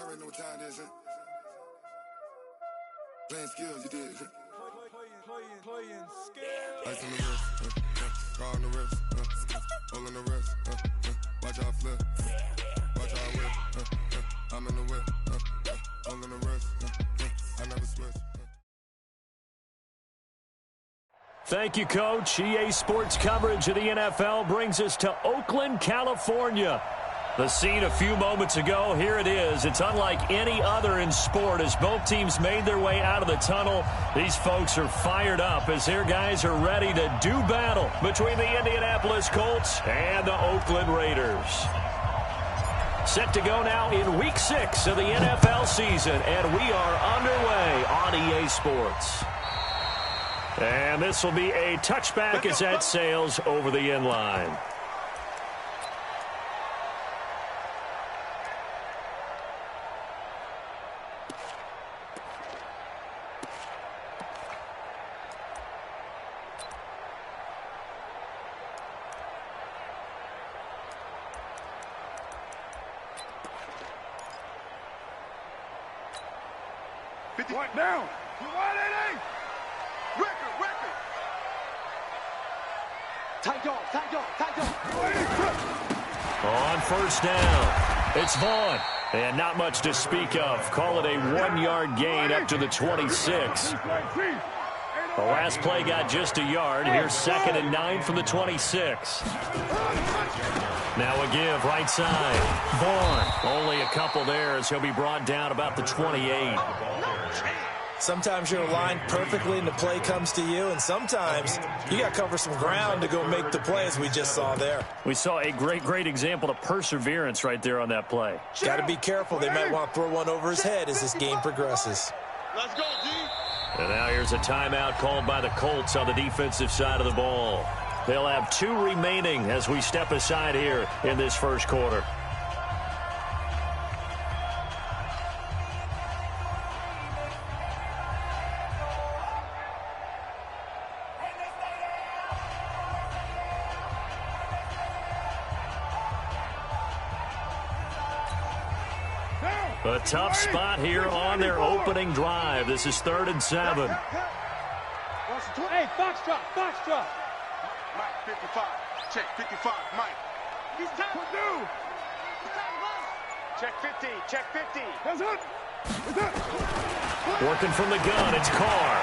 Y'all already know what time it is, huh? Playing skills, you did. Playing skills. Ice on the wrist, car on the wrist, hole in the wrist, watch out flip, watch out whip, I'm in the whip, hole in the wrist, I never switch. Thank you, Coach. EA Sports coverage of the NFL brings us to Oakland, California. The scene a few moments ago, here it is. It's unlike any other in sport as both teams made their way out of the tunnel. These folks are fired up as their guys are ready to do battle between the Indianapolis Colts and the Oakland Raiders. Set to go now in Week 6 of the NFL season, and we are underway on EA Sports. And this will be a touchback as that sails over the end line. Point down. Record. Tight dog. On first down, it's Vaughn. And not much to speak of. Call it a 1-yard gain up to the 26. The last play got just a yard. Here's 2nd and 9 from the 26. Now a give, right side. Vaughn, only a couple there as he'll be brought down about the 28. Sometimes you're aligned perfectly and the play comes to you, and sometimes you got to cover some ground to go make the play, as we just saw there. We saw a great example of perseverance right there on that play. Got to be careful. They might want to throw one over his head as this game progresses. Let's go, D. And now here's a timeout called by the Colts on the defensive side of the ball. They'll have 2 remaining as we step aside here in this first quarter. A tough spot here on their opening drive. This is 3rd and 7. Hey, Foxtrot. Mike, 55. Check 55, Mike. He's time to do. Check 50. That's it. Working from the gun, it's Carr.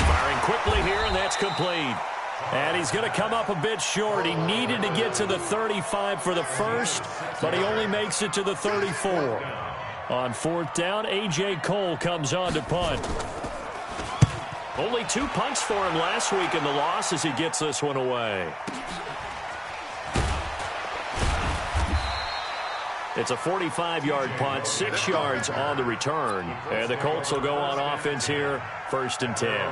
Firing quickly here, and that's complete. And he's going to come up a bit short. He needed to get to the 35 for the first, but he only makes it to the 34. On 4th down, A.J. Cole comes on to punt. Only 2 punts for him last week in the loss as he gets this one away. It's a 45-yard punt, 6 yards on the return. And the Colts will go on offense here, 1st and 10.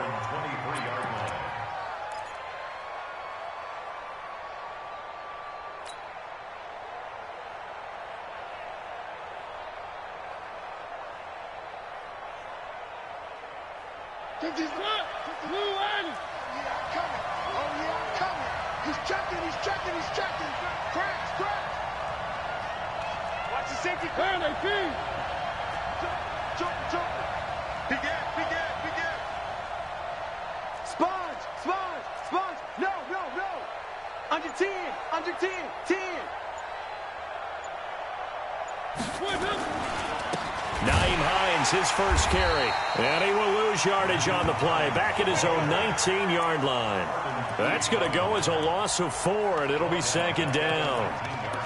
He's checking. Cracks. Watch the safety. Turn, AP. Jump. Big gap. Sponge. No. Under 10. 10. Nyheim Hines, his first carry. And he will lose yardage on the play. Back at his own 19-yard line. That's going to go as a loss of 4, and it'll be 2nd down.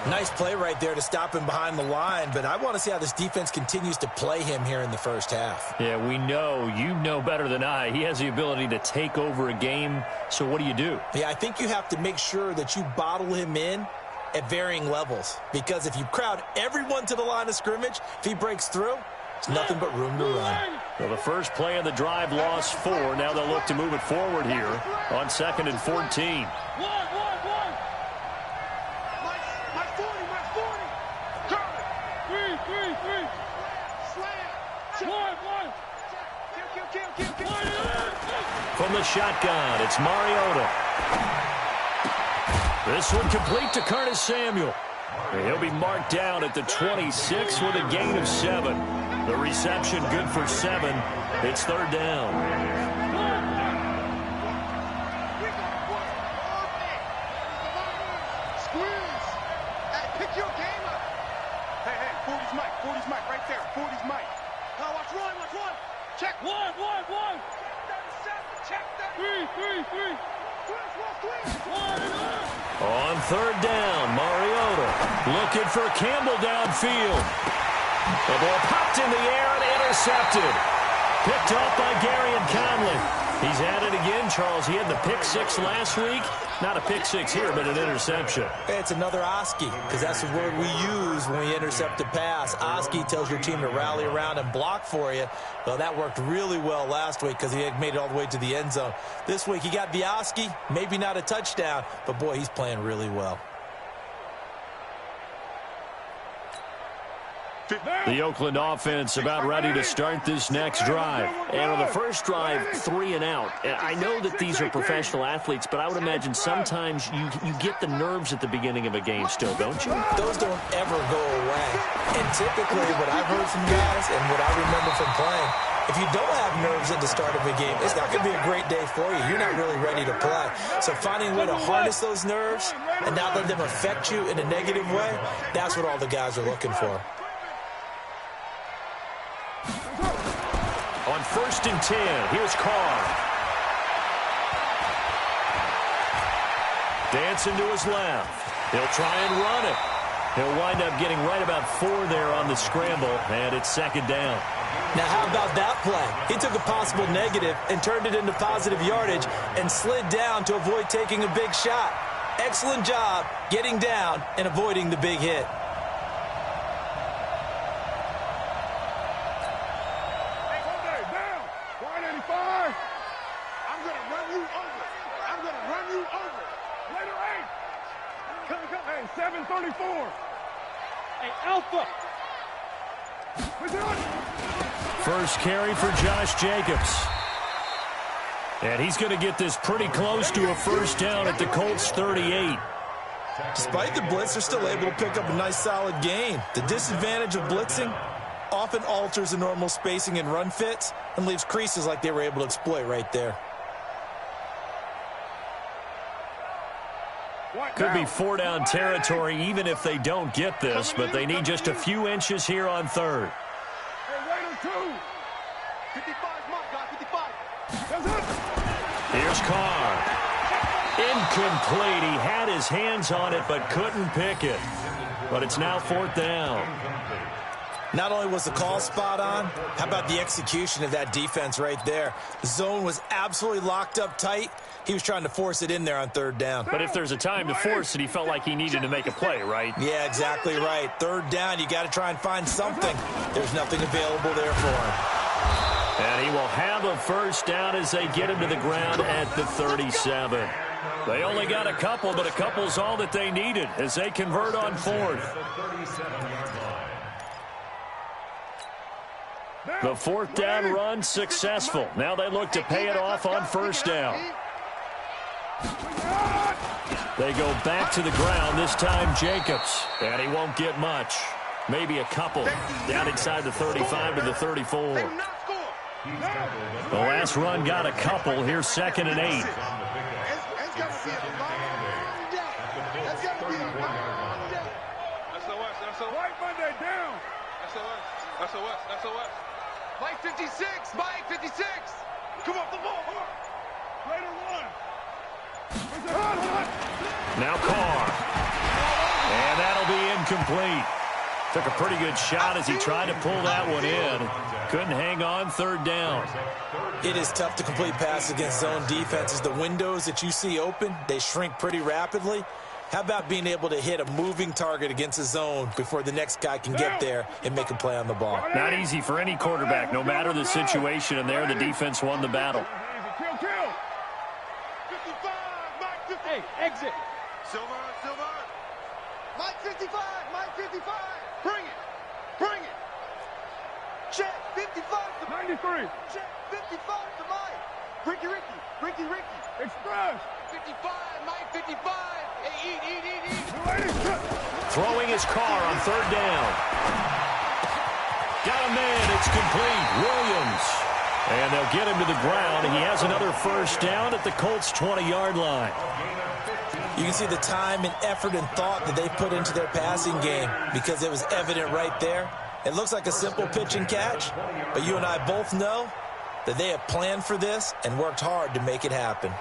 Nice play right there to stop him behind the line, but I want to see how this defense continues to play him here in the first half. Yeah, we know. You know better than I. He has the ability to take over a game, so what do? Yeah, I think you have to make sure that you bottle him in at varying levels, because if you crowd everyone to the line of scrimmage, if he breaks through, it's nothing but room to run. Well, the first play of the drive lost 4. Now they'll look to move it forward here on 2nd and 14. From the shotgun, it's Mariota. This one complete to Curtis Samuel. He'll be marked down at the 26 with a gain of 7. The reception good for 7. It's third down. Squeeze. Hey, pick your game up. Hey, 40's Mike right there. 40's Mike. Now watch one. Check. One. Check that. Three. On third down, Mariota looking for Campbell downfield. The ball popped in the air and intercepted. Picked off by Gary and Conley. He's at it again, Charles. He had the pick 6 last week. Not a pick 6 here, but an interception. It's another Oski, because that's the word we use when we intercept a pass. Oski tells your team to rally around and block for you. Well, that worked really well last week because he had made it all the way to the end zone. This week he got the Oski, maybe not a touchdown, but boy, he's playing really well. The Oakland offense about ready to start this next drive. And on the first drive, 3 and out. And I know that these are professional athletes, but I would imagine sometimes you get the nerves at the beginning of a game still, don't you? Those don't ever go away. And typically what I've heard from guys and what I remember from playing, if you don't have nerves at the start of a game, it's not going to be a great day for you. You're not really ready to play. So finding a way to harness those nerves and not let them affect you in a negative way, that's what all the guys are looking for. On 1st and 10, here's Carr. Dancing to his left. He'll try and run it. He'll wind up getting right about 4 there on the scramble, and it's 2nd down. Now, how about that play? He took a possible negative and turned it into positive yardage and slid down to avoid taking a big shot. Excellent job getting down and avoiding the big hit. Hey, 734. Hey, Alpha. First carry for Josh Jacobs. And he's going to get this pretty close to a first down at the Colts 38. Despite the blitz, they're still able to pick up a nice solid gain. The disadvantage of blitzing often alters the normal spacing and run fits and leaves creases like they were able to exploit right there. Could be 4-down territory even if they don't get this, but they need just a few inches here on 3rd. Hey, Raider 2. 55, Mike, guy, 55. Here's Carr. Incomplete. He had his hands on it but couldn't pick it. But it's now 4th down. Not only was the call spot on, how about the execution of that defense right there? The zone was absolutely locked up tight. He was trying to force it in there on 3rd down. But if there's a time to force it, he felt like he needed to make a play, right? Yeah, exactly right. 3rd down, you got to try and find something. There's nothing available there for him. And he will have a first down as they get him to the ground at the 37. They only got a couple, but a couple's all that they needed as they convert on 4th. The 4th down run successful. Now they look to pay it off on 1st down. They go back to the ground, this time Jacobs. And he won't get much. Maybe a couple. Down inside the 35 to the 34. The last run got a couple. Here's 2nd and 8. Right Monday down. SOS. Mike 56. Mike 56. Come off the ball. Raider 1. Now Carr. And that'll be incomplete. Took a pretty good shot as he tried to pull that one in. Couldn't hang on 3rd down. It is tough to complete passes against zone defenses. The windows that you see open, they shrink pretty rapidly. How about being able to hit a moving target against a zone before the next guy can get there and make a play on the ball? Not easy for any quarterback, no matter the situation, and there the defense won the battle. Kill. 55. Mike 55. Hey, exit. Silver. Mike 55. Mike 55. Bring it. Check 55 to 93. Check 55 to Mike. Ricky. Express. 55, Mike, 55. Hey, eat. Throwing his car on third down. Got a man. It's complete. Williams. And they'll get him to the ground. He has another first down at the Colts' 20-yard line. You can see the time and effort and thought that they put into their passing game because it was evident right there. It looks like a simple pitch and catch, but you and I both know that they have planned for this and worked hard to make it happen.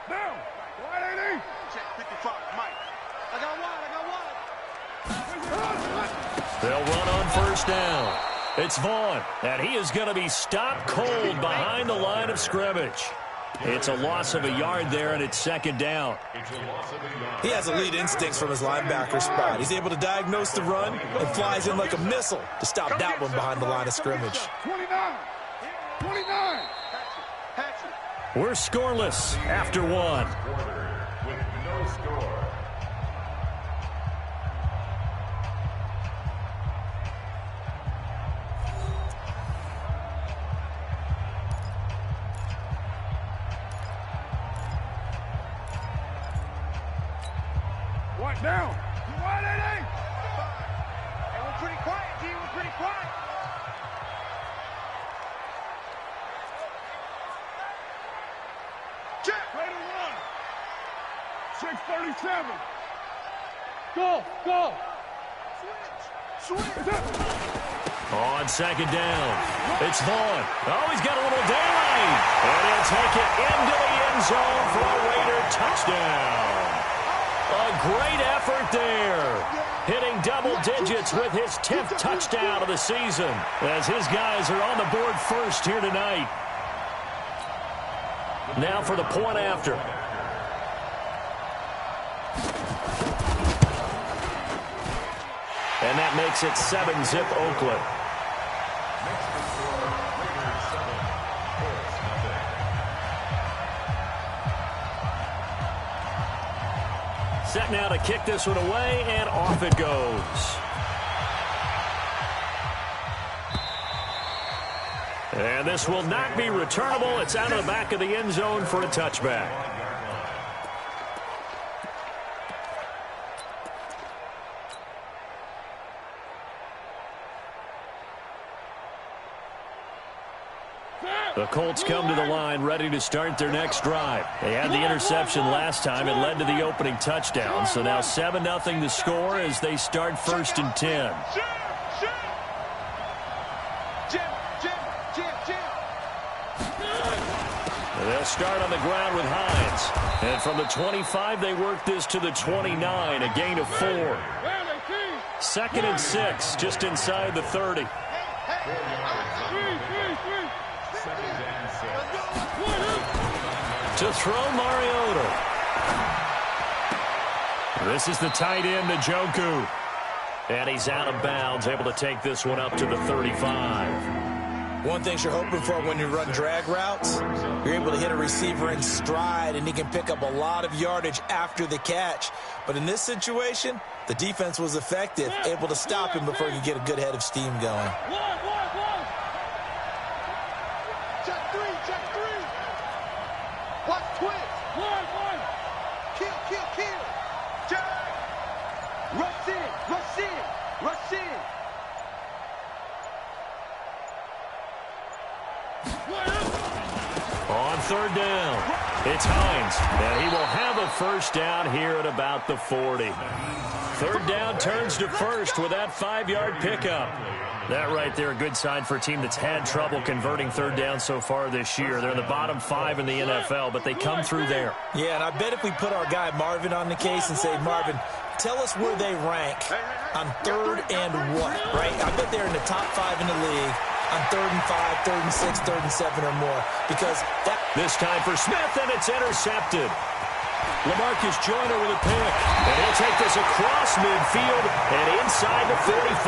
Down. Wide 80. Check 55, Mike. I got one. They'll run on first down. It's Vaughn, and he is going to be stopped cold behind the line of scrimmage. It's a loss of a yard there, and it's second down. He has elite instincts from his linebacker spot. He's able to diagnose the run and flies in like a missile to stop that one behind the line of scrimmage. 29. We're scoreless after one. With no score. One down. Wide 80. Hey, we're pretty quiet, G. We're pretty quiet. Check. Ready to run. 637. Go. Switch. On second down, it's Vaughn. Oh, he's got a little daylight. And he'll take it into the end zone for a Raider touchdown. A great effort there. Hitting double digits with his 10th touchdown of the season as his guys are on the board first here tonight. Now for the point after. And that makes it 7-zip Oakland. Set now to kick this one away, and off it goes. And this will not be returnable. It's out of the back of the end zone for a touchback. The Colts come to the line ready to start their next drive. They had the interception last time. It led to the opening touchdown. So now 7-0 the score as they start first and 10. They'll start on the ground with Hines. And from the 25, they work this to the 29, a gain of 4. Second and 6, just inside the 30. To throw Mariota. This is the tight end, Njoku. And he's out of bounds, able to take this one up to the 35. One thing you're hoping for when you run drag routes, you're able to hit a receiver in stride, and he can pick up a lot of yardage after the catch. But in this situation, the defense was effective, able to stop him before he could get a good head of steam going. Check three. Watch twist. One. Kill. Check. Rush in. On third down, it's Hines, and he will have a first down here at about the 40. Third down turns to first with that 5-yard pickup. That right there, a good sign for a team that's had trouble converting third down so far this year. They're in the bottom 5 in the NFL, but they come through there. Yeah, and I bet if we put our guy Marvin on the case and say, Marvin, tell us where they rank on third and what, right? I bet they're in the top 5 in the league on 3rd and 5, 3rd and 6, 3rd and 7 or more. Because that... This time for Smith, and it's intercepted. LaMarcus Joyner with a pick. And he'll take this across midfield and inside the 45.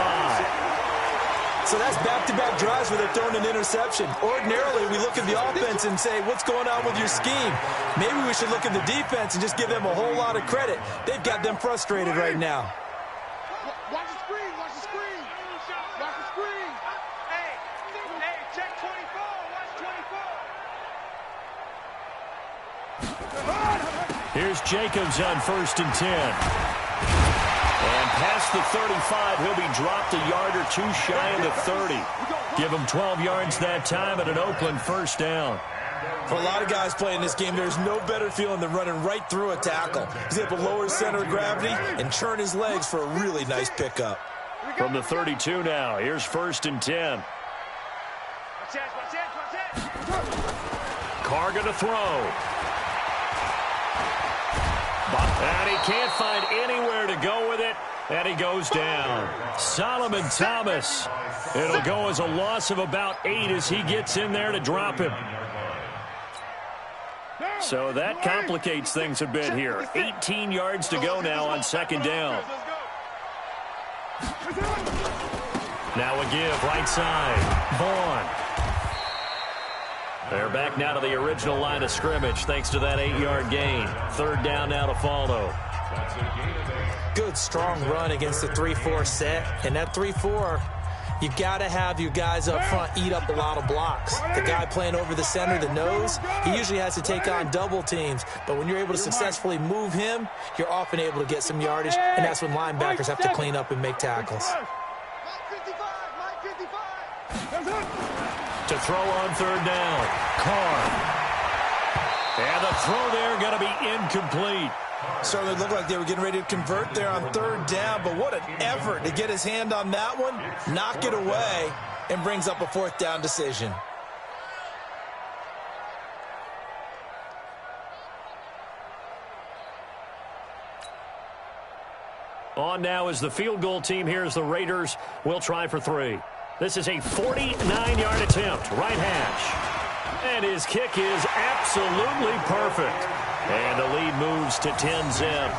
So that's back-to-back drives where they're throwing an interception. Ordinarily, we look at the offense and say, what's going on with your scheme? Maybe we should look at the defense and just give them a whole lot of credit. They've got them frustrated right now. Watch the screen. Here's Jacobs on 1st and 10. And past the 35, he'll be dropped a yard or two shy of the 30. Give him 12 yards that time at an Oakland 1st down. For a lot of guys playing this game, there's no better feeling than running right through a tackle. He's able to lower his center of gravity and churn his legs for a really nice pickup. From the 32 now, here's 1st and 10. Carr going to throw. And he can't find anywhere to go with it, and he goes down. Solomon Thomas. It'll go as a loss of about 8 as he gets in there to drop him. So that complicates things a bit here. 18 yards to go now on 2nd down. Now a give right side. Vaughn. They're back now to the original line of scrimmage thanks to that 8-yard gain. 3rd down now to follow. Good, strong run against the 3-4 set. And that 3-4, you got to have your guys up front eat up a lot of blocks. The guy playing over the center, the nose, he usually has to take on double teams. But when you're able to successfully move him, you're often able to get some yardage, and that's when linebackers have to clean up and make tackles. To throw on 3rd down, Carr. And the throw there going to be incomplete. Certainly looked like they were getting ready to convert there on 3rd down, but what an effort to get his hand on that one, knock it away, and brings up a 4th down decision. On now is the field goal team. Here's the Raiders. We'll try for 3. This is a 49-yard attempt, right hash. And his kick is absolutely perfect. And the lead moves to 10-zip.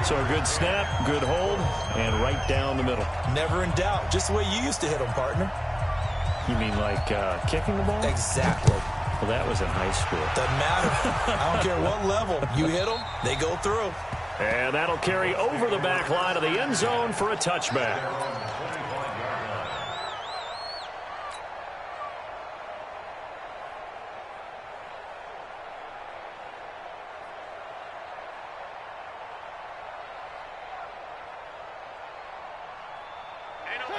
So a good snap, good hold, and right down the middle. Never in doubt. Just the way you used to hit them, partner. You mean like kicking the ball? Exactly. Well, that was in high school. Doesn't matter. I don't care what level. You hit them, they go through. And that'll carry over the back line of the end zone for a touchback.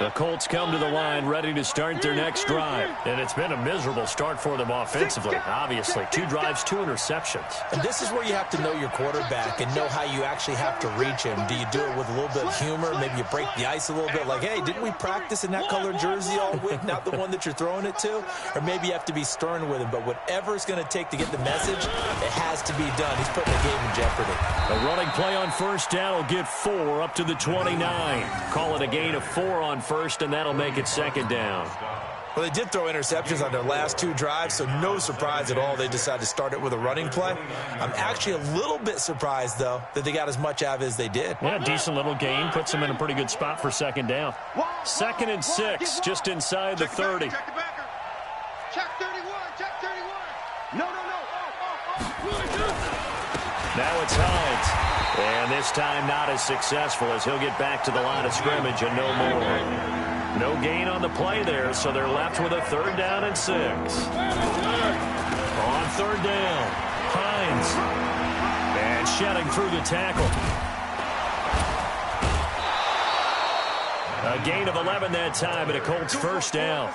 The Colts come to the line ready to start their next drive. And it's been a miserable start for them offensively, obviously. 2 drives, 2 interceptions. And this is where you have to know your quarterback and know how you actually have to reach him. Do you do it with a little bit of humor? Maybe you break the ice a little bit like, hey, didn't we practice in that colored jersey all week, not the one that you're throwing it to? Or maybe you have to be stern with him. But whatever it's going to take to get the message, it has to be done. He's putting the game in jeopardy. A running play on 1st down will get 4 up to the 29. Call it a gain of 4 on 1st, and that'll make it 2nd down. Well, they did throw interceptions on their last 2 drives, so no surprise at all they decided to start it with a running play. I'm actually a little bit surprised, though, that they got as much out of it as they did. Yeah, decent little gain. Puts them in a pretty good spot for 2nd down. 2nd and 6, just inside the 30. Check the backer. Check 31. Check 31. No. Now it's Hines. And this time not as successful as he'll get back to the line of scrimmage and no more. No gain on the play there, so they're left with a 3rd down and 6. On 3rd down, Hines. And shedding through the tackle. A gain of 11 that time, and a Colts 1st down.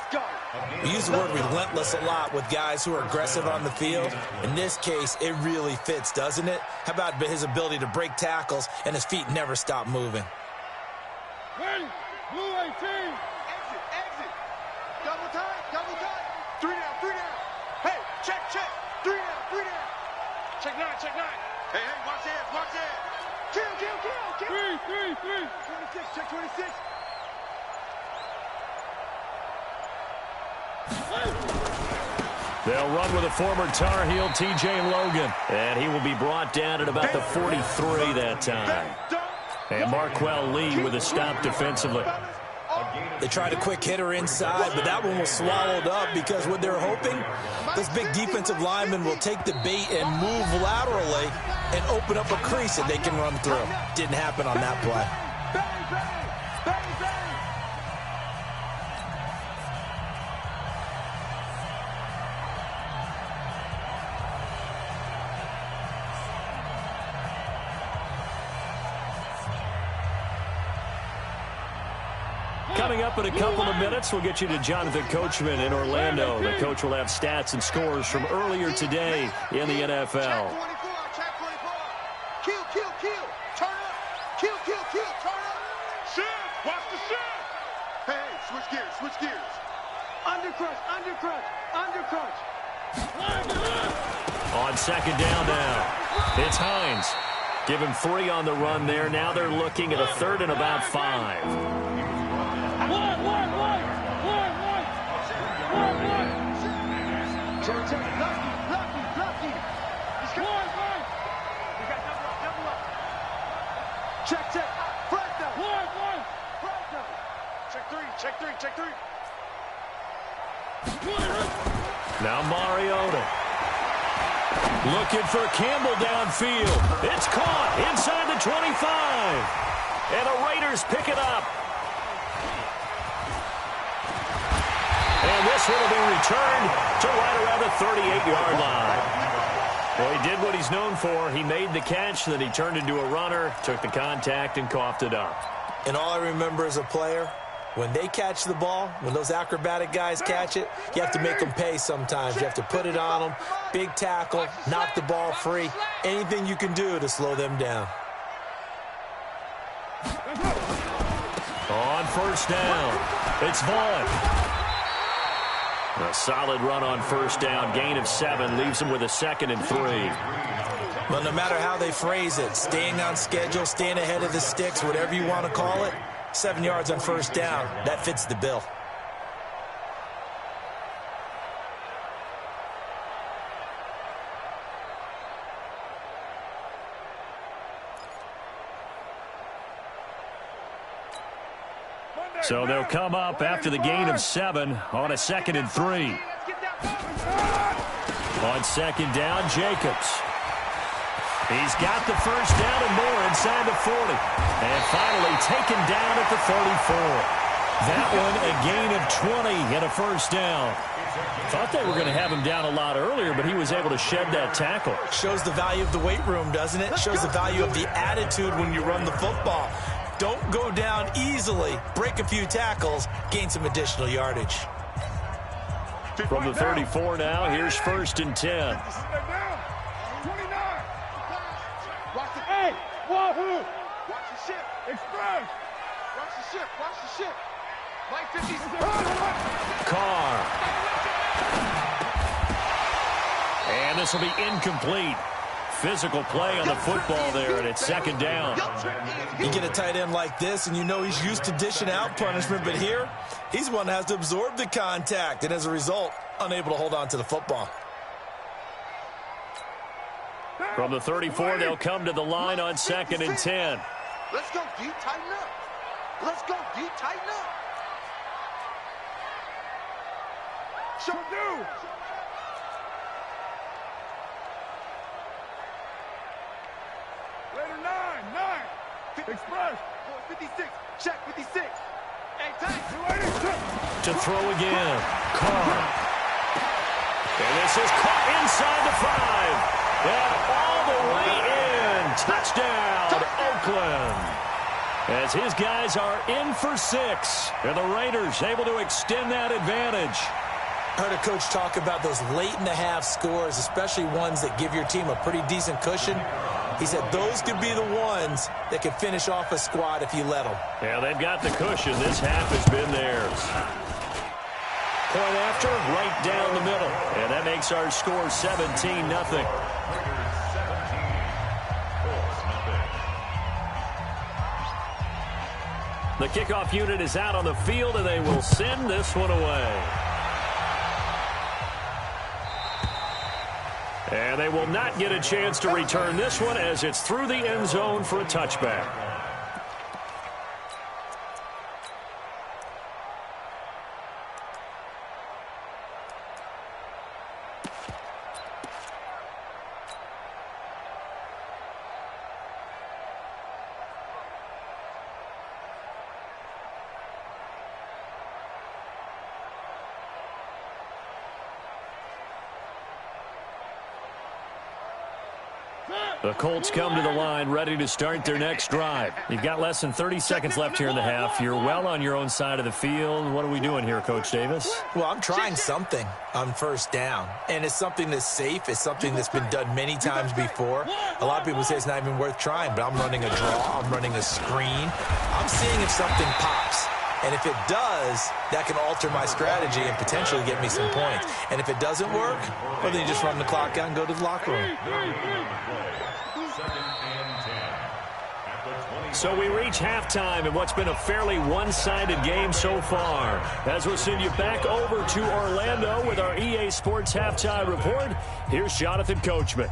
We use the word relentless a lot with guys who are aggressive on the field. In this case, it really fits, doesn't it? How about his ability to break tackles and his feet never stop moving? Ready? Blue 18. Exit. Double time. 3 down. Hey, check. 3 down. Check 9. Hey, watch that. Kill. 3. 26, check 26. They'll run with a former Tar Heel, T.J. Logan. And he will be brought down at about the 43 that time. And Marquell Lee with a stop defensively. They tried a quick hitter inside, but that one was swallowed up because what they're hoping, this big defensive lineman will take the bait and move laterally and open up a crease that they can run through. Didn't happen on that play. Coming up in a couple of minutes, we'll get you to Jonathan Coachman in Orlando. The coach will have stats and scores from earlier today in the NFL. Check 24, check 24. Kill, kill, kill. Turn up. Kill, kill, kill. Turn up. Shift. Watch the shift. Hey, switch gears, switch gears. Undercrunch, undercrunch, undercrunch. On second down now, it's Hines. Give him 3 on the run there. Now they're looking at a 3rd and about 5. Check, check, lucky. He's going. You got double up. Check, check. Front down. Front down. Check three. Now Mariota. Looking for Campbell downfield. It's caught inside the 25. And the Raiders pick it up. And this one will be returned to right around the 38-yard line. Well, he did what he's known for. He made the catch, then he turned into a runner, took the contact, and coughed it up. And all I remember as a player, when they catch the ball, when those acrobatic guys catch it, you have to make them pay sometimes. You have to put it on them, big tackle, knock the ball free, anything you can do to slow them down. On first down, it's Vaughn. A solid run on first down, gain of 7, leaves him with a 2nd and 3. Well, no matter how they phrase it, staying on schedule, staying ahead of the sticks, whatever you want to call it, 7 yards on first down, that fits the bill. So they'll come up after the gain of 7 on a 2nd and 3. On second down, Jacobs. He's got the first down and more inside the 40. And finally taken down at the 34. That one a gain of 20 and a first down. Thought they were going to have him down a lot earlier, but he was able to shed that tackle. Shows the value of the weight room, doesn't it? Shows the value of the attitude when you run the football. Don't go down easily. Break a few tackles. Gain some additional yardage. From the 34 now, here's 1st and 10. 29. Watch the Hey, Wahoo! Watch the ship. Express. Watch the ship. Watch the ship. Mike 56. Carr. And this will be incomplete. Physical play on the football there, and it's 2nd down. You get a tight end like this, and you know he's used to dishing out punishment, but here, he's one that has to absorb the contact, and as a result, unable to hold on to the football. From the 34, they'll come to the line on 2nd and 10. Let's go deep, tighten up. Let's go deep, tighten up. Show do. Later 9. Express. 56. Check 56. Hey, tight. To throw again. Carr. And this is caught inside the 5. And all the way in. Touchdown, Oakland. As his guys are in for 6. And the Raiders able to extend that advantage. I heard a coach talk about those late-in-the-half scores, especially ones that give your team a pretty decent cushion. He said those could be the ones that could finish off a squad if you let them. Yeah, they've got the cushion. This half has been theirs. Point after, right down the middle. And that makes our score 17-0. The kickoff unit is out on the field, and they will send this one away. And they will not get a chance to return this one as it's through the end zone for a touchback. The Colts come to the line ready to start their next drive. You've got less than 30 seconds left here in the half. You're well on your own side of the field. What are we doing here, Coach Davis? Well, I'm trying something on first down, and it's something that's safe. It's something that's been done many times before. A lot of people say it's not even worth trying, but I'm running a draw. I'm running a screen. I'm seeing if something pops. And if it does, that can alter my strategy and potentially get me some points. And if it doesn't work, well, then you just run the clock out and go to the locker room. So we reach halftime in what's been a fairly one-sided game so far. As we'll send you back over to Orlando with our EA Sports Halftime Report, here's Jonathan Coachman.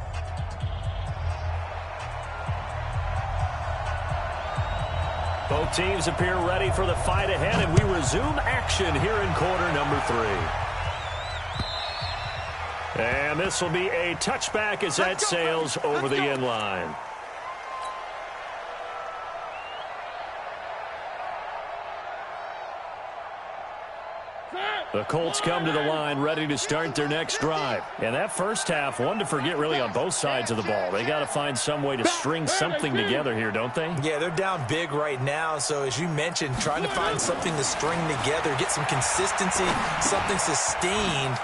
Both teams appear ready for the fight ahead, and we resume action here in quarter number 3. And this will be a touchback as that sails over the end line. The Colts come to the line ready to start their next drive. And that first half, one to forget really on both sides of the ball. They got to find some way to string something together here, don't they? Yeah, they're down big right now. So as you mentioned, trying to find something to string together, get some consistency, something sustained,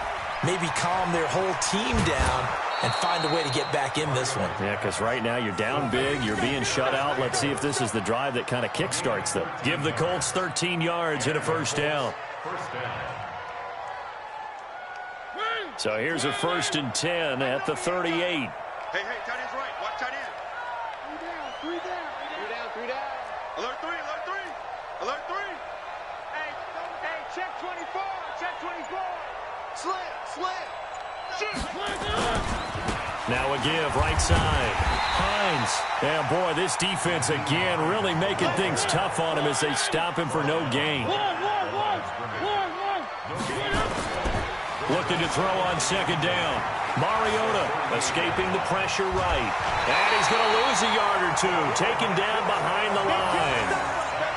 maybe calm their whole team down and find a way to get back in this one. Yeah, because right now you're down big, you're being shut out. Let's see if this is the drive that kind of kickstarts them. Give the Colts 13 yards and a first down. So here's a 1st and 10 at the 38. Hey, tight end's right. Watch tight end. Three down. Alert three. Hey, check 24. Slam. Now a give, right side. Hines. Yeah, boy, this defense again really making things tough on him as they stop him for no gain. Looking to throw on second down. Mariota escaping the pressure right. And he's going to lose a yard or two. Taken down behind the line.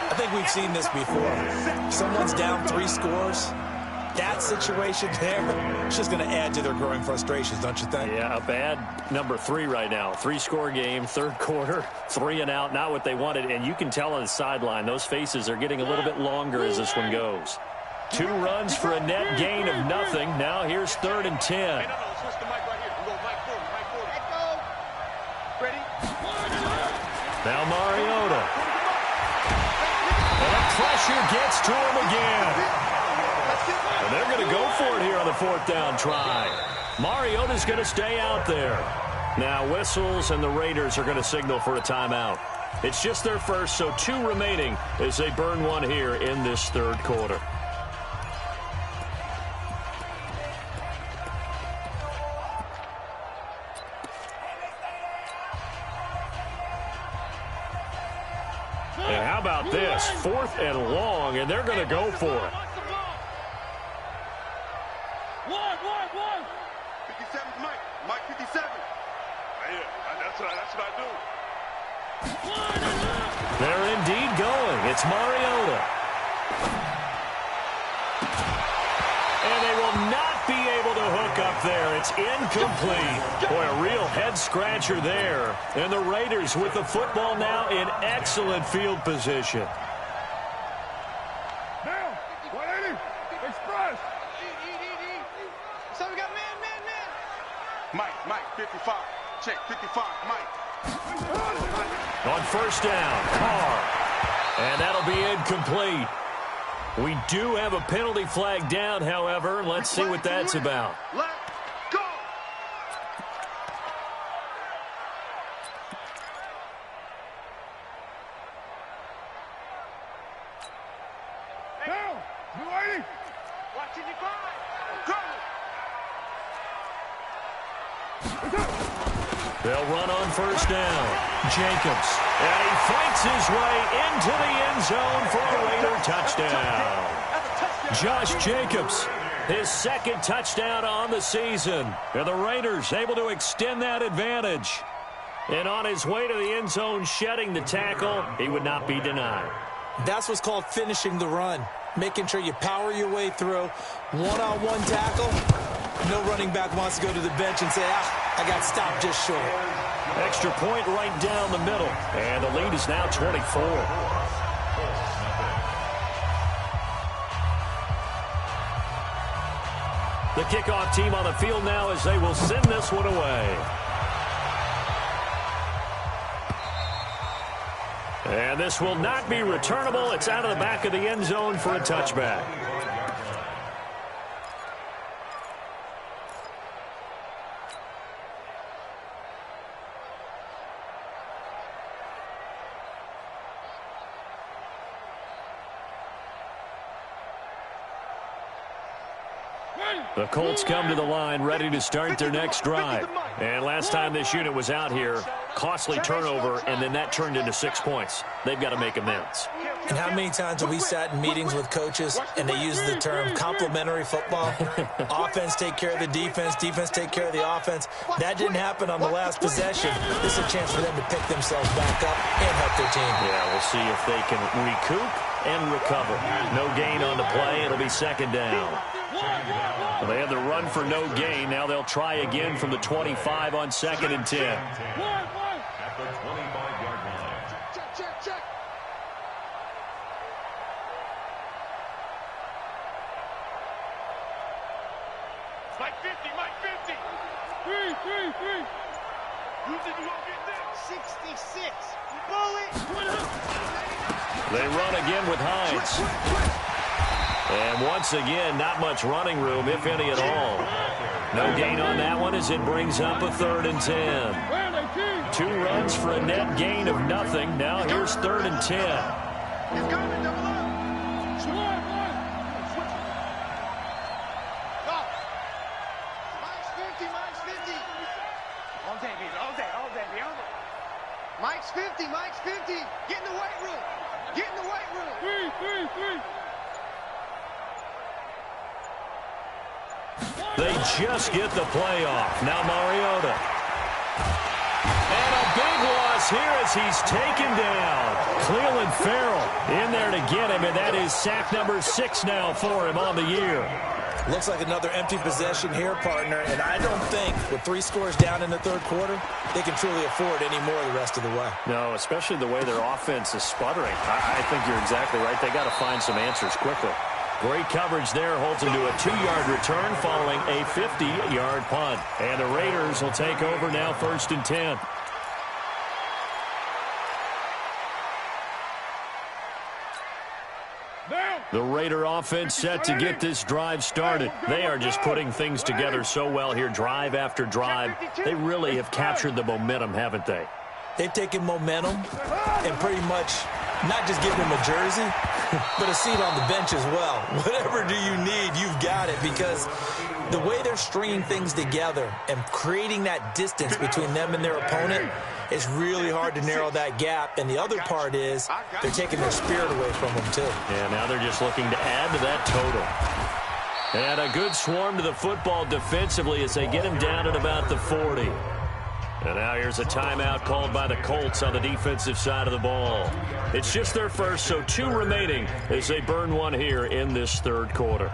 I think we've seen this before. Someone's down 3 scores. That situation there, it's just going to add to their growing frustrations, don't you think? Yeah, a bad number 3 right now. 3-score game, third quarter, 3 and out, not what they wanted. And you can tell on the sideline, those faces are getting a little bit longer as this one goes. 2 runs for a net gain of nothing. Now here's 3rd and 10. Hey, no, switch the mic right here. We go mic forward. Ready? Now Mariota. And the pressure gets to him again. And they're going to go for it here on the 4th down try. Mariota's going to stay out there. Now whistles and the Raiders are going to signal for a timeout. It's just their first, so 2 remaining as they burn one here in this third quarter. And how about this? 4th and long, and they're going to go for it. 57's Mike 57. Yeah, that's what I do. They're indeed going. It's Mariota. And they will not be able to hook up there. It's incomplete. Boy, a real head-scratcher there. And the Raiders with the football now in excellent field position. Now, 180, express. So we got man. Mike, 55. Check, 55, Mike. On first down, Carr. And that'll be incomplete. We do have a penalty flag down, however. Let's see what that's about. Let's go. Now, 280. Watching you grind. They'll run on first down. Jacobs. And he fights his way into the end zone for a Raider touchdown. Josh Jacobs, his 2nd touchdown on the season. And the Raiders able to extend that advantage. And on his way to the end zone, shedding the tackle, he would not be denied. That's what's called finishing the run. Making sure you power your way through. One-on-one tackle. No running back wants to go to the bench and say, I got stopped just short. Extra point right down the middle. And the lead is now 24. The kickoff team on the field now as they will send this one away. And this will not be returnable. It's out of the back of the end zone for a touchback. The Colts come to the line ready to start their next drive. And last time this unit was out here, costly turnover, and then that turned into 6 points. They've got to make amends. And how many times have we sat in meetings with coaches and they use the term complementary football? Offense take care of the defense, defense take care of the offense. That didn't happen on the last possession. This is a chance for them to pick themselves back up and help their team. Yeah, we'll see if they can recoup and recover. No gain on the play. It'll be second down. Well, they had the run for no gain. Now they'll try again from the 25 on 2nd and 10. At the 25-yard line. Check. Mike 50, Mike 50. Three. You think you gonna get that? 66. Bullet. They run again with Hines. And once again, not much running room, if any at all. No gain on that one as it brings up a 3rd and 10. 2 runs for a net gain of nothing. Now here's 3rd and 10. He's coming, double up. Go. Mike's 50. All day, baby. Mike's 50. Get in the weight room. Three. They just get the play off. Now Mariota. And a big loss here as he's taken down. Cleveland Farrell in there to get him, and that is sack number 6 now for him on the year. Looks like another empty possession here, partner, and I don't think with 3 scores down in the 3rd quarter, they can truly afford any more the rest of the way. No, especially the way their offense is sputtering. I think you're exactly right. They got to find some answers quickly. Great coverage there, holds him to a 2-yard return following a 50-yard punt. And the Raiders will take over now 1st and 10. The Raider offense set to get this drive started. They are just putting things together so well here, drive after drive. They really have captured the momentum, haven't they? They've taken momentum and pretty much not just given him a jersey, but a seat on the bench as well. Whatever do you need, you've got it, because the way they're stringing things together and creating that distance between them and their opponent is really hard to narrow that gap. And the other part is they're taking their spirit away from them, too. Yeah, now they're just looking to add to that total. And a good swarm to the football defensively as they get him down at about the 40. And now here's a timeout called by the Colts on the defensive side of the ball. It's just their first, so 2 remaining as they burn one here in this 3rd quarter.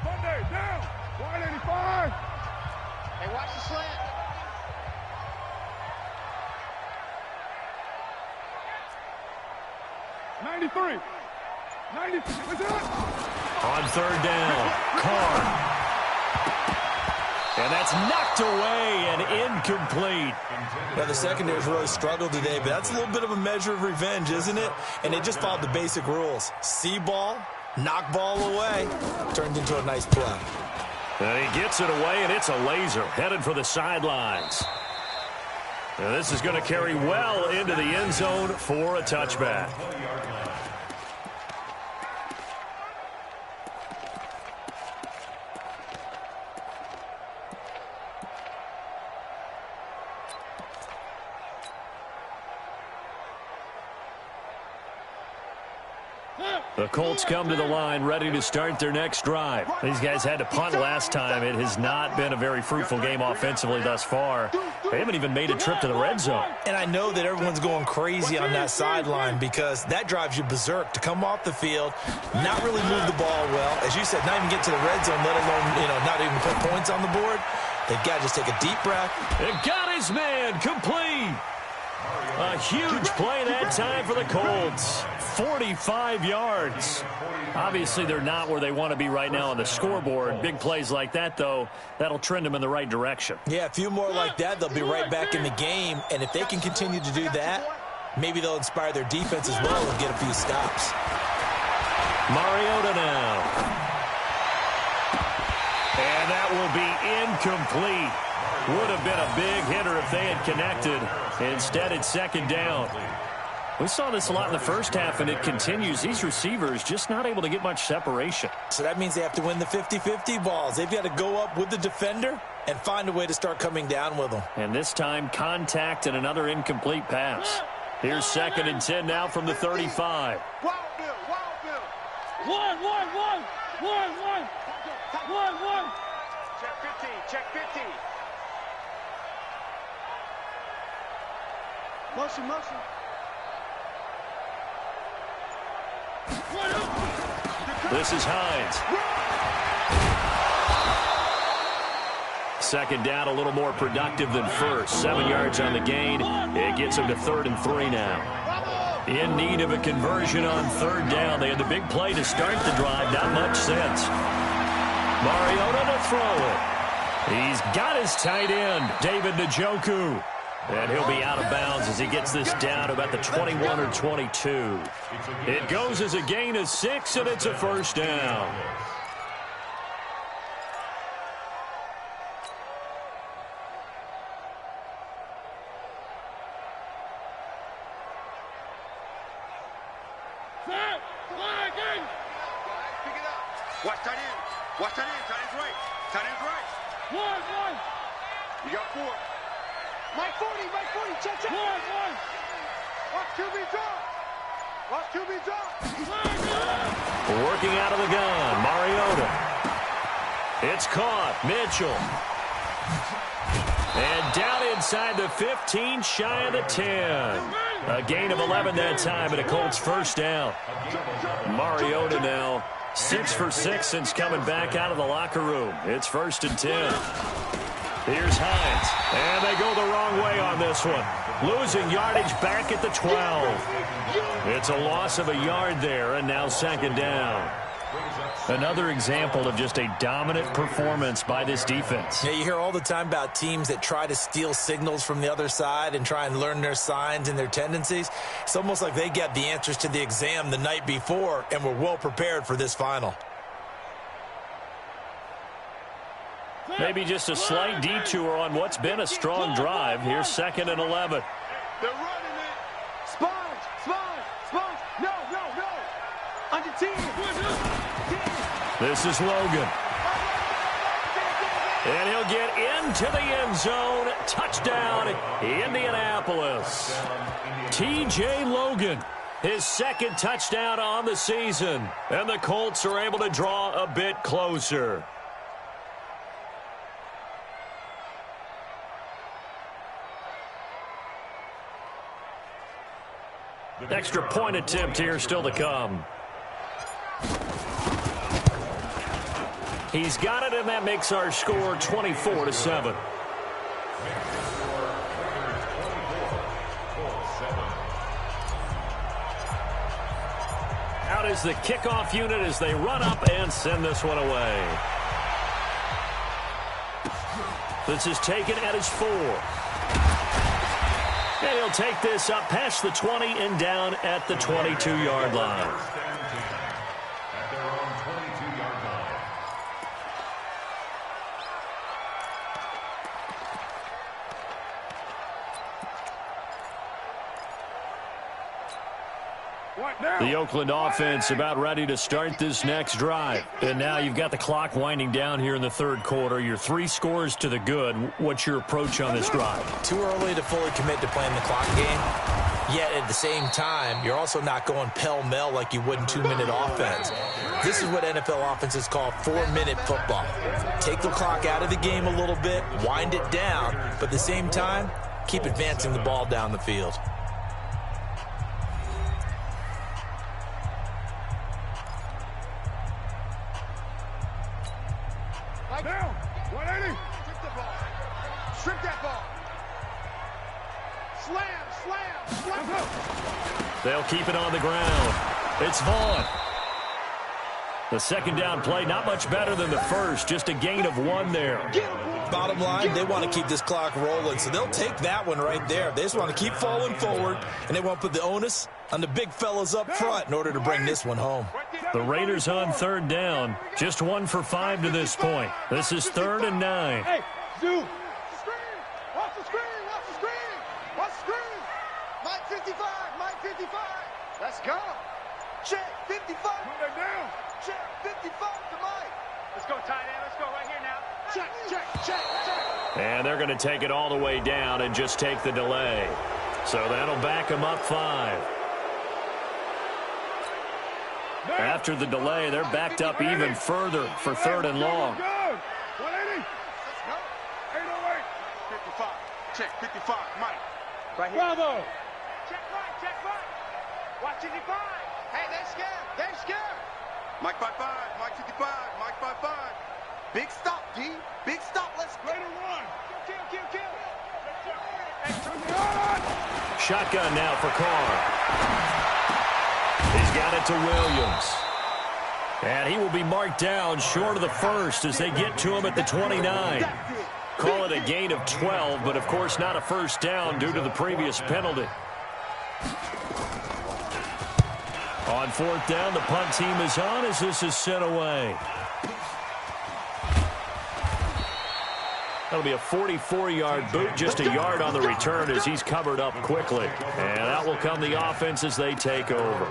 Monday, down. 185. Hey, watch the slant. $93. What's it? On 3rd down, Carr. And that's knocked away and incomplete. Now, the secondary's really struggled today, but that's a little bit of a measure of revenge, isn't it? And they just followed the basic rules. See ball, knock ball away. Turned into a nice play. And he gets it away, and it's a laser headed for the sidelines. And this is going to carry well into the end zone for a touchback. The Colts come to the line ready to start their next drive. These guys had to punt last time. It has not been a very fruitful game offensively thus far. They haven't even made a trip to the red zone. And I know that everyone's going crazy on that sideline because that drives you berserk to come off the field, not really move the ball well. As you said, not even get to the red zone, let alone, not even put points on the board. They've got to just take a deep breath. It got his man complete. A huge play that time for the Colts. 45 yards. Obviously, they're not where they want to be right now on the scoreboard. Big plays like that, though, that'll trend them in the right direction. Yeah, a few more like that, they'll be right back in the game. And if they can continue to do that, maybe they'll inspire their defense as well and get a few stops. Mariota now. And that will be incomplete. Would have been a big hitter if they had connected. Instead, it's second down. We saw this a lot in the first half, and it continues. These receivers just not able to get much separation. So that means they have to win the 50-50 balls. They've got to go up with the defender and find a way to start coming down with them. And this time, contact and another incomplete pass. Here's 2nd and 10 now from the 35. Wild Bill, Wild Bill. One. Check 15, check 15. Motion. This is Hines. Second down, a little more productive than first. 7 yards on the gain. It gets them to 3rd and 3 now. In need of a conversion on 3rd down. They had the big play to start the drive. Not much sense. Mariota to throw it. He's got his tight end, David Njoku. And he'll be out of bounds as he gets this down to about the 21 or 22. It goes as a gain of 6, and it's a first down. Watch tight end. Watch tight end. Tight end's right. Tight end's right. One. You got 4. Mike 40, check. One. Watch QB drop. Watch QB drop. Working out of the gun, Mariota. It's caught, Mitchell. And down inside the 15, shy of the 10. A gain of 11 that time, and a Colts first down. Mariota now 6 for 6 since coming back out of the locker room. It's 1st and 10. Here's Hines, and they go the wrong way on this one. Losing yardage back at the 12. It's a loss of a yard there, and now 2nd down. Another example of just a dominant performance by this defense. Yeah, you hear all the time about teams that try to steal signals from the other side and try and learn their signs and their tendencies. It's almost like they got the answers to the exam the night before and were well prepared for this final. Maybe just a slight detour on what's been a strong drive. Here's 2nd and 11. They're running it. Sponge. No. Under 10. This is Logan. And he'll get into the end zone. Touchdown, Indianapolis. T.J. Logan, his 2nd touchdown on the season. And the Colts are able to draw a bit closer. Extra point attempt here still to come. He's got it, and that makes our score 24-7. Out is the kickoff unit as they run up and send this one away. This is taken at his 4. And he'll take this up past the 20 and down at the 22-yard line. The Oakland offense about ready to start this next drive. And now you've got the clock winding down here in the 3rd quarter. You're 3 scores to the good. What's your approach on this drive? Too early to fully commit to playing the clock game. Yet at the same time, you're also not going pell-mell like you would in 2-minute offense. This is what NFL offenses call 4-minute football. Take the clock out of the game a little bit, wind it down, but at the same time, keep advancing the ball down the field. Down. 180. Strip the ball. Strip that ball. Slam, slam, slam. They'll keep it on the ground. It's Vaughn. The second down play, not much better than the first, just a gain of 1 there. Bottom line, they want to keep this clock rolling, so they'll take that one right there. They just want to keep falling forward, and they want to put the onus on the big fellas up front in order to bring this one home. The Raiders on third down, just 1 for 5 to this point. This is 3rd and 9. Hey, Zoo. Screen. Watch the screen. Watch the screen. Watch the screen. Mike 55. Mike 55. Let's go. Check 55. Put that down. Check 55 to Mike. Let's go, tight end. Let's go right here now. Check, check, check, check. And they're going to take it all the way down and just take the delay. So that'll back them up 5. After the delay, they're backed up even further for 3rd and long. 180. Let's go. 808. 55. Check 55. Mike. Right here. Bravo. Check right, check right. Watch 55. Hey, they're scared. They're scared. Mike 55. Mike 55. Mike 55. Big stop, D. Big stop. Let's go. Raider 1. Kill. Shotgun now for Carr. He's got it to Williams. And he will be marked down short of the first as they get to him at the 29. Call it a gain of 12, but of course not a first down due to the previous penalty. On 4th down, the punt team is on as this is sent away. That'll be a 44-yard boot, just a yard on the return as he's covered up quickly. And out will come the offense as they take over.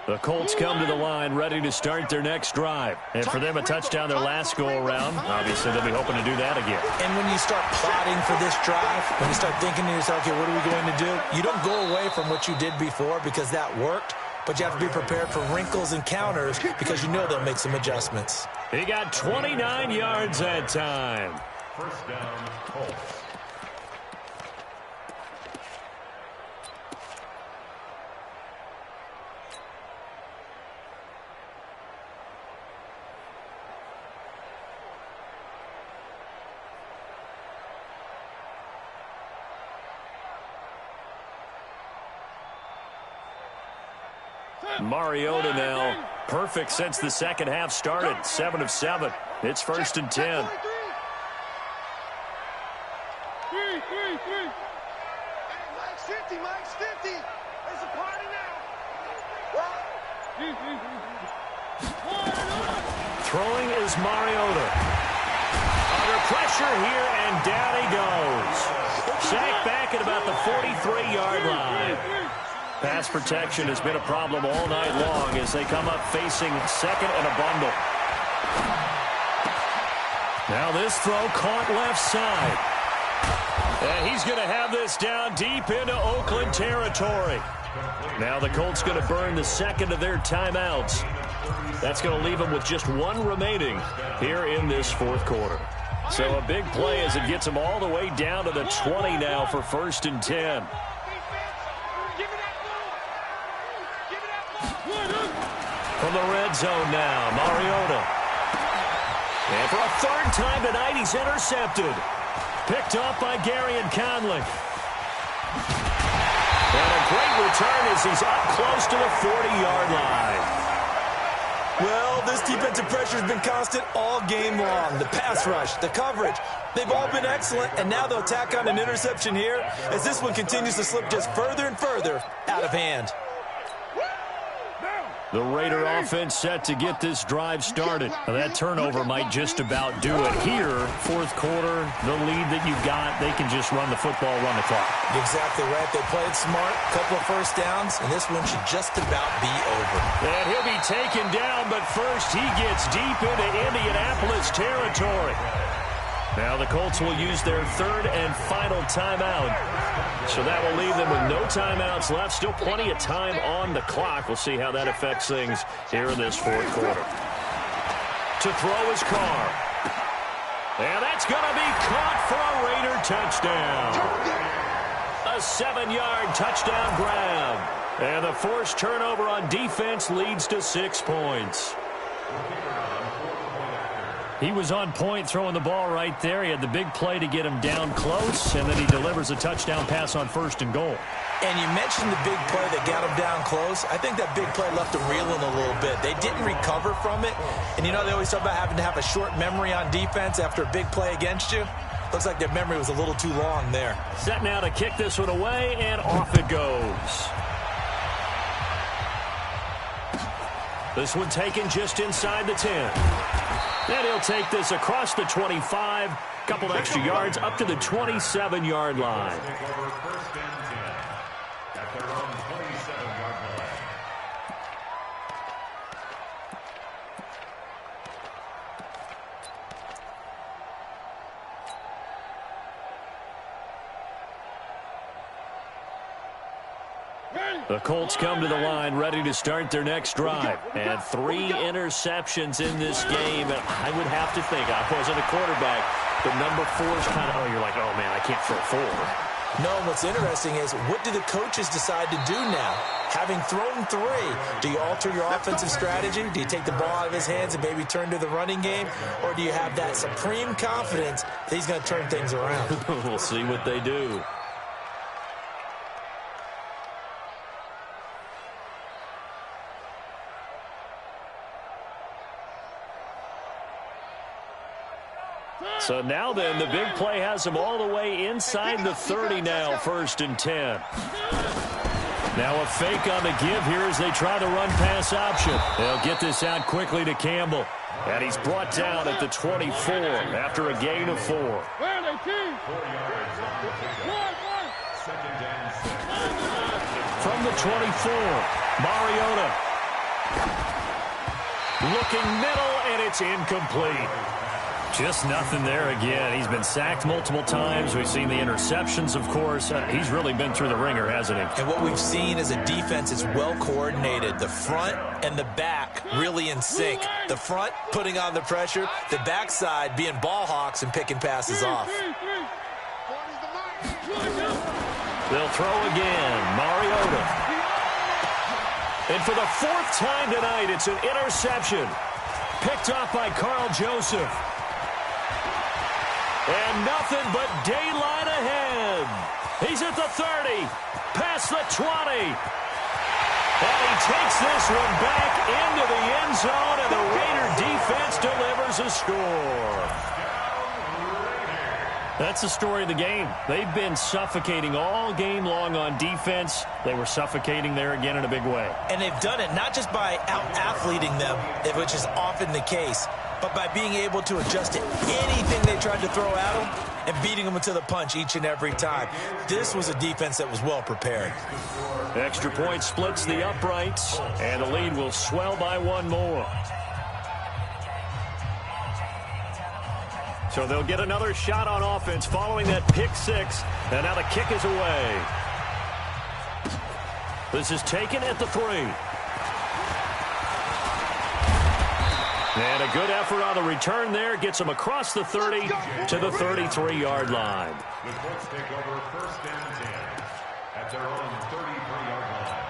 The Colts come to the line ready to start their next drive. And for them, a touchdown their last go-around. Obviously, they'll be hoping to do that again. And when you start plotting for this drive, when you start thinking to yourself, okay, what are we going to do? You don't go away from what you did before because that worked, but you have to be prepared for wrinkles and counters because you know they'll make some adjustments. He got 29 yards that time. First down, Colts. Mariota now, perfect since the second half started, 7 of 7. It's 1st and 10. Three. Hey, Mike's 50. Mike's 50. It's a party now. Throwing is Mariota. Under pressure here, and down he goes. Sacked back at about the 43-yard line. Pass protection has been a problem all night long as they come up facing 2nd and a bundle. Now this throw caught left side. And he's going to have this down deep into Oakland territory. Now the Colts going to burn the 2nd of their timeouts. That's going to leave them with just 1 remaining here in this 4th quarter. So a big play as it gets them all the way down to the 20 now for 1st and 10. From the red zone now, Mariota. And for a 3rd time tonight, he's intercepted. Picked off by Gary and Conley. And a great return as he's up close to the 40-yard line. Well, this defensive pressure has been constant all game long. The pass rush, the coverage, they've all been excellent, and now they'll tack on an interception here as this one continues to slip just further and further out of hand. The Raider offense set to get this drive started. Now, that turnover might just about do it. Here, fourth quarter, the lead that you've got, they can just run the football, run the clock. Exactly right. They played smart, couple of first downs, and this one should just about be over. And he'll be taken down, but first he gets deep into Indianapolis territory. Now the Colts will use their third and final timeout. So that will leave them with no timeouts left. Still plenty of time on the clock. We'll see how that affects things here in this fourth quarter. To throw his car. And that's going to be caught for a Raider touchdown. A 7-yard touchdown grab. And the forced turnover on defense leads to 6 points. He was on point throwing the ball right there. He had the big play to get him down close, and then he delivers a touchdown pass on 1st and goal. And you mentioned the big play that got him down close. I think that big play left him reeling a little bit. They didn't recover from it. And, you know, they always talk about having to have a short memory on defense after a big play against you. Looks like their memory was a little too long there. Set now to kick this one away, and off it goes. This one taken just inside the 10. And he'll take this across the 25, couple extra yards up to the 27-yard line. The Colts come to the line ready to start their next drive. And 3 interceptions in this game. And I would have to think, I wasn't a quarterback, but number 4 is kind of, oh, you're like, oh, man, I can't throw 4. No, what's interesting is what do the coaches decide to do now? Having thrown 3, do you alter your offensive strategy? Do you take the ball out of his hands and maybe turn to the running game? Or do you have that supreme confidence that he's going to turn things around? We'll see what they do. So now then, the big play has them all the way inside the 30 now, 1st and 10. Now a fake on the give here as they try the run-pass option. They'll get this out quickly to Campbell. And he's brought down at the 24 after a gain of 4. From the 24, Mariota. Looking middle, and it's incomplete. Just nothing there again. He's been sacked multiple times. We've seen the interceptions, of course. He's really been through the ringer, hasn't he? And what we've seen is a defense is well coordinated. The front and the back really in sync. The front putting on the pressure. The backside being ball hawks and picking passes off. They'll throw again. Mariota. And for the 4th time tonight, it's an interception. Picked off by Carl Joseph. And nothing but daylight ahead. He's at the 30, past the 20. And he takes this one back into the end zone, and the Raider defense delivers a score. That's the story of the game. They've been suffocating all game long on defense. They were suffocating there again in a big way. And they've done it not just by out-athleting them, which is often the case, but by being able to adjust to anything they tried to throw at them and beating them to the punch each and every time. This was a defense that was well prepared. Extra point splits the uprights, and the lead will swell by 1 more. So they'll get another shot on offense following that pick 6, and now the kick is away. This is taken at the 3. And a good effort on the return there. Gets them across the 30 to the 33-yard line. The Colts take over 1st and 10 at their own 33-yard line.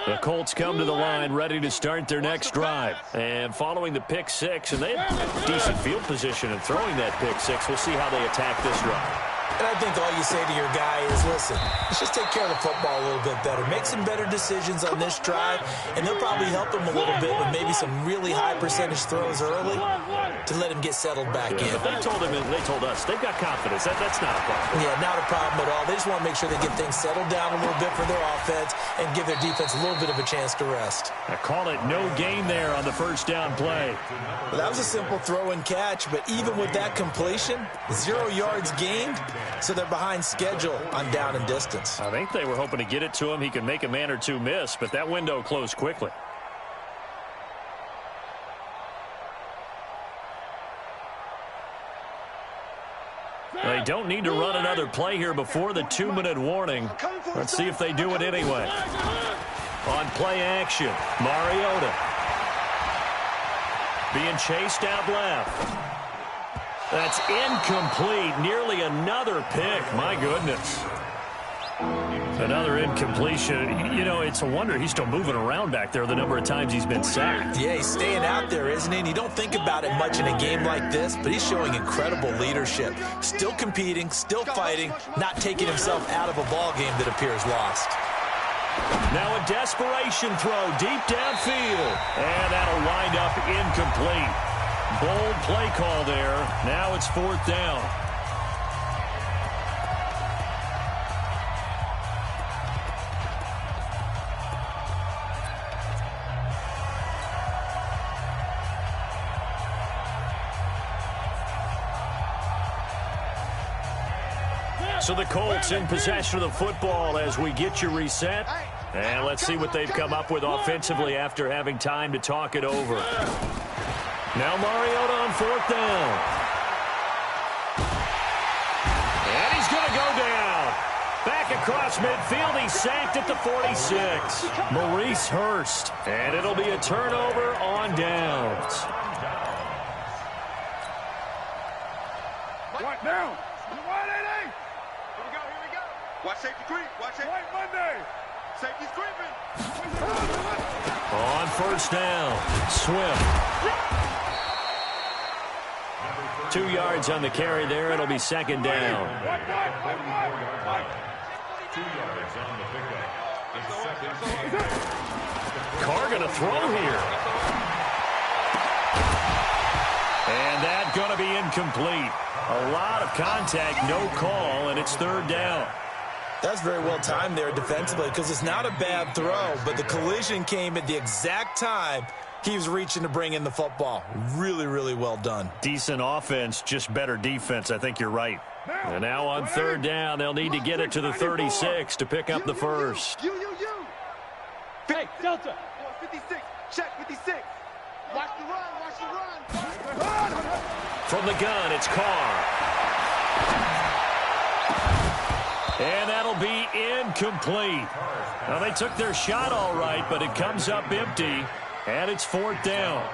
The Colts come to the line ready to start their next drive. And following the pick 6, and they have decent field position in throwing that pick 6. We'll see how they attack this drive. And I think all you say to your guy is, listen, let's just take care of the football a little bit better. Make some better decisions on this drive, and they'll probably help him a little bit with maybe some really high percentage throws early to let him get settled back in. But they told us they've got confidence. That's not a problem. Yeah, not a problem at all. They just want to make sure they get things settled down a little bit for their offense and give their defense a little bit of a chance to rest. I call it no gain there on the first down play. Well, that was a simple throw and catch, but even with that completion, 0 yards gained, so they're behind schedule on down and distance. I think they were hoping to get it to him. He could make a man or two miss, but that window closed quickly. They don't need to run another play here before the 2-minute warning. Let's see if they do it anyway. On play action, Mariota being chased out left. That's incomplete. Nearly another pick. My goodness. Another incompletion. You know, it's a wonder he's still moving around back there the number of times he's been sacked. Yeah, he's staying out there, isn't he? And you don't think about it much in a game like this, but he's showing incredible leadership. Still competing, still fighting, not taking himself out of a ball game that appears lost. Now a desperation throw deep downfield. And that'll wind up incomplete. Bold play call there. Now it's 4th down. So the Colts in possession of the football as we get you reset. And let's see what they've come up with offensively after having time to talk it over. Now Mariota on 4th down. And he's going to go down. Back across midfield. He's sacked at the 46. Maurice Hurst. And it'll be a turnover on downs. Right down. Watch safety creep. Watch safety. White Monday. Safety's creeping. On 1st down, Swift. 2 yards on the carry there. It'll be 2nd down. 2 yards on the pickup. It's 2nd. Carr going to throw here. And that's going to be incomplete. A lot of contact, no call, and it's 3rd down. That's very well timed there defensively because it's not a bad throw, but the collision came at the exact time he was reaching to bring in the football. Really, really well done. Decent offense, just better defense. I think you're right. And now on 3rd down, they'll need to get it to the 36 to pick up the first. Hey, Delta. 56. Check 56. Watch the run. Watch the run. From the gun, it's Carr. And that'll be incomplete. Now, they took their shot all right, but it comes up empty, and it's 4th down.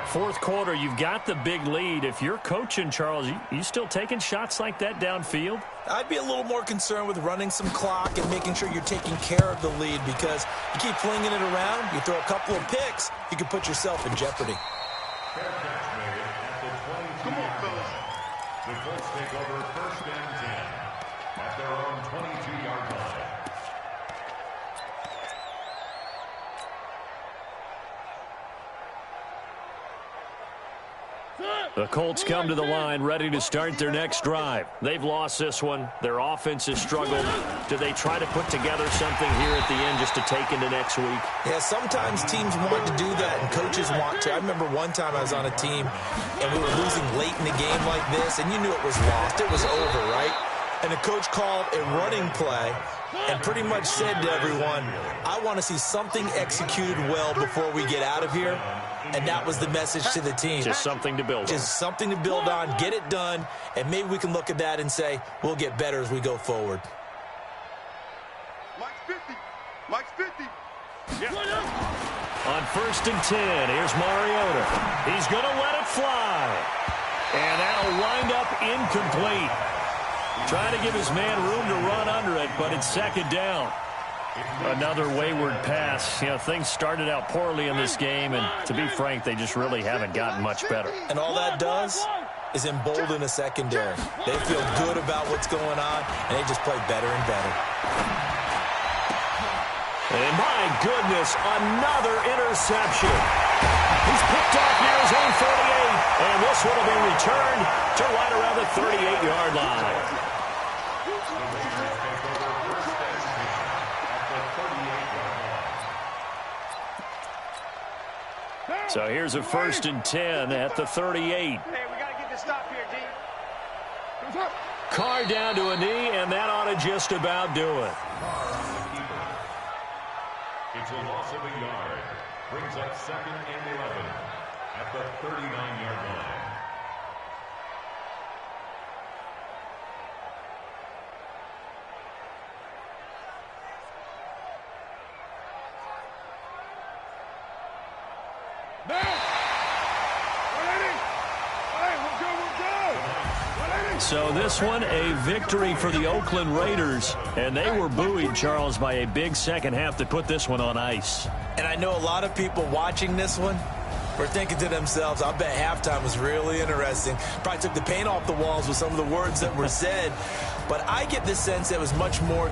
4th quarter, you've got the big lead. If you're coaching, Charles, you still taking shots like that downfield? I'd be a little more concerned with running some clock and making sure you're taking care of the lead because you keep flinging it around, you throw a couple of picks, you can put yourself in jeopardy. Come on, fellas. The Colts take over 1st and 10 at their own 22-yard line. The Colts come to the line ready to start their next drive. They've lost this one. Their offense has struggled. Do they try to put together something here at the end just to take into next week? Yeah, sometimes teams want to do that and coaches want to. I remember one time I was on a team and we were losing late in the game like this and you knew it was lost. It was over, right? And the coach called a running play and pretty much said to everyone, I want to see something executed well before we get out of here. And that was the message to the team. Just something to build on. Just something to build on, get it done, and maybe we can look at that and say, we'll get better as we go forward. Mike's 50. Mike's 50. Yeah. On 1st and 10, here's Mariota. He's going to let it fly. And that'll wind up incomplete. Trying to give his man room to run under it, but it's 2nd down. Another wayward pass. You know, things started out poorly in this game, and to be frank, they just really haven't gotten much better. And all that does, is embolden a secondary. They feel good about what's going on, and they just play better and better. And my goodness, another interception. He's picked off near his own 48, and this one will be returned to right around the 38-yard line. So here's a 1st and 10 at the 38. Hey, we got to get this stop here, D. Carr down to a knee, and that ought to just about do it. It's a loss of a yard. Brings up 2nd and 11 at the 39-yard line. So this one, a victory for the Oakland Raiders. And they were buoyed, Charles, by a big second half that put this one on ice. And I know a lot of people watching this one were thinking to themselves, I bet halftime was really interesting. Probably took the paint off the walls with some of the words that were said. But I get the sense it was much more